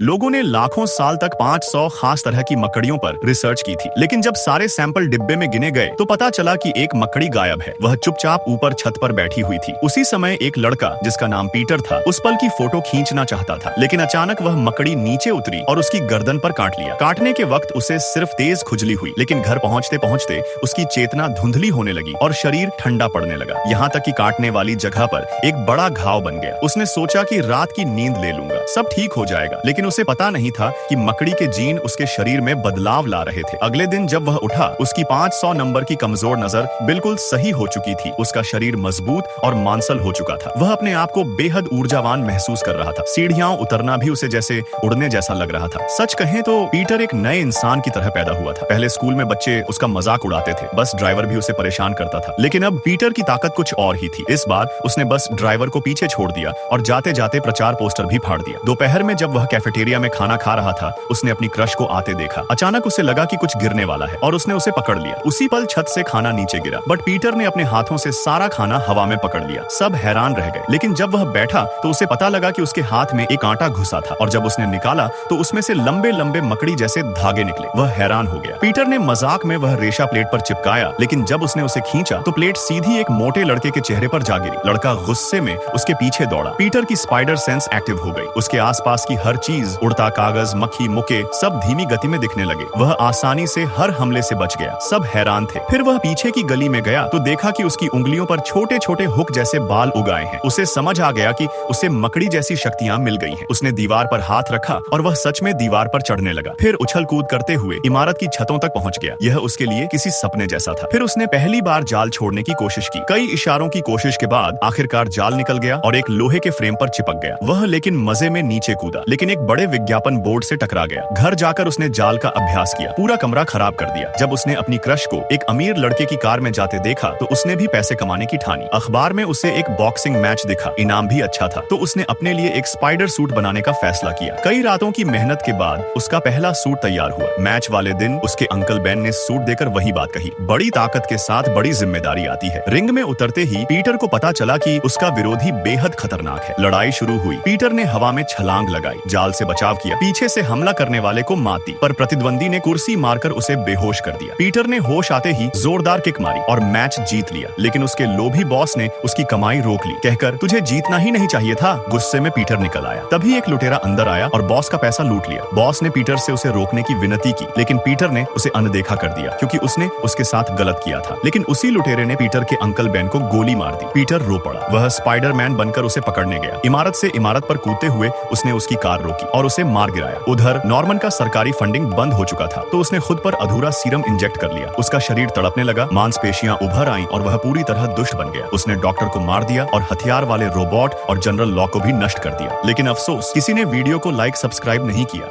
लोगों ने लाखों साल तक 500 खास तरह की मकड़ियों पर रिसर्च की थी, लेकिन जब सारे सैंपल डिब्बे में गिने गए तो पता चला कि एक मकड़ी गायब है। वह चुपचाप ऊपर छत पर बैठी हुई थी। उसी समय एक लड़का जिसका नाम पीटर था उस पल की फोटो खींचना चाहता था, लेकिन अचानक वह मकड़ी नीचे उतरी और उसकी गर्दन पर काट लिया। काटने के वक्त उसे सिर्फ तेज खुजली हुई, लेकिन घर पहुंचते पहुंचते उसकी चेतना धुंधली होने लगी और शरीर ठंडा पड़ने लगा। यहाँ तक कि काटने वाली जगह पर एक बड़ा घाव बन गया। उसने सोचा कि रात की नींद ले लूंगा, सब ठीक हो जाएगा, लेकिन उसे पता नहीं था कि मकड़ी के जीन उसके शरीर में बदलाव ला रहे थे। अगले दिन जब वह उठा, उसकी 500 नंबर की कमजोर नजर बिल्कुल सही हो चुकी थी। उसका शरीर मजबूत और मांसल हो चुका था। वह अपने आप को बेहद ऊर्जावान महसूस कर रहा था। सीढ़ियां उतरना भी उसे जैसे उड़ने जैसा लग रहा था। सच कहें तो पीटर एक नए इंसान की तरह पैदा हुआ था। पहले स्कूल में बच्चे उसका मजाक उड़ाते थे, बस ड्राइवर भी उसे परेशान करता था। लेकिन अब पीटर की ताकत कुछ और ही थी। इस बार उसने बस ड्राइवर को पीछे छोड़ दिया और जाते जाते प्रचार पोस्टर भी फाड़ दिया। दोपहर में जब वह कैफेटेरिया में खाना खा रहा था, उसने अपनी क्रश को आते देखा। अचानक उसे लगा कि कुछ गिरने वाला है और उसने उसे पकड़ लिया। उसी पल छत से खाना नीचे गिरा, बट पीटर ने अपने हाथों से सारा खाना हवा में पकड़ लिया। सब हैरान रह गए, लेकिन जब वह बैठा तो उसे पता लगा कि उसके हाथ में एक आटा घुसा था और जब उसने निकाला तो उसमें से लंबे लंबे मकड़ी जैसे धागे निकले। वह हैरान हो गया। पीटर ने मजाक में वह रेशा प्लेट पर चिपकाया, लेकिन जब उसने उसे खींचा तो प्लेट सीधी एक मोटे लड़के के चेहरे पर जा गिरी। लड़का गुस्से में उसके पीछे दौड़ा। पीटर की स्पाइडर सेंस एक्टिव हो गई। उसके आसपास की हर चीज, उड़ता कागज, मक्खी, मुके, सब धीमी गति में दिखने लगे। वह आसानी से हर हमले से बच गया। सब हैरान थे। फिर वह पीछे की गली में गया तो देखा कि उसकी उंगलियों पर छोटे छोटे हुक जैसे बाल उगाए हैं। उसे समझ आ गया कि उसे मकड़ी जैसी शक्तियां मिल गई हैं। उसने दीवार पर हाथ रखा और वह सच में दीवार पर चढ़ने लगा। फिर उछल कूद करते हुए इमारत की छतों तक पहुंच गया। यह उसके लिए किसी सपने जैसा था। फिर उसने पहली बार जाल छोड़ने की कोशिश की। कई इशारों की कोशिश के बाद आखिरकार जाल निकल गया और एक लोहे के फ्रेम पर चिपक गया। वह लेकिन मजे में नीचे कूदा, लेकिन एक बड़े विज्ञापन बोर्ड से टकरा गया। घर जाकर उसने जाल का अभ्यास किया, पूरा कमरा खराब कर दिया। जब उसने अपनी क्रश को एक अमीर लड़के की कार में जाते देखा तो उसने भी पैसे कमाने की ठानी। अखबार में उसे एक बॉक्सिंग मैच दिखा, इनाम भी अच्छा था, तो उसने अपने लिए एक स्पाइडर सूट बनाने का फैसला किया। कई रातों की मेहनत के बाद उसका पहला सूट तैयार हुआ। मैच वाले दिन उसके अंकल बेन ने सूट देकर वही बात कही, बड़ी ताकत के साथ बड़ी जिम्मेदारी आती है। रिंग में उतरते ही पीटर को पता चला कि उसका विरोधी बेहद खतरनाक है। लड़ाई शुरू हुई। पीटर ने हवा में छलांग लगाई, जाल से बचाव किया, पीछे से हमला करने वाले को मात दी, पर प्रतिद्वंदी ने कुर्सी मारकर उसे बेहोश कर दिया। पीटर ने होश आते ही जोरदार किक मारी और मैच जीत लिया, लेकिन उसके लोभी बॉस ने उसकी कमाई रोक ली, कहकर तुझे जीतना ही नहीं चाहिए था। गुस्से में पीटर निकल आया। तभी एक लुटेरा अंदर आया और बॉस का पैसा लूट लिया। बॉस ने पीटर से उसे रोकने की विनती की, लेकिन पीटर ने उसे अनदेखा कर दिया क्योंकि उसने उसके साथ गलत किया था। लेकिन उसी लुटेरे ने पीटर के अंकल बेन को गोली मार दी। पीटर रो पड़ा। वह स्पाइडरमैन बनकर उसे पकड़ने गया। इमारत से इमारत पर कूदते हुए उसने उसकी कार रोकी और उसे मार गिराया। उधर नॉर्मन का सरकारी फंडिंग बंद हो चुका था, तो उसने खुद पर अधूरा सीरम इंजेक्ट कर लिया। उसका शरीर तड़पने लगा, मांसपेशियां उभर आईं और वह पूरी तरह दुष्ट बन गया। उसने डॉक्टर को मार दिया और हथियार वाले रोबोट और जनरल लॉ को भी नष्ट कर दिया। लेकिन अफसोस, किसी ने वीडियो को लाइक सब्सक्राइब नहीं किया।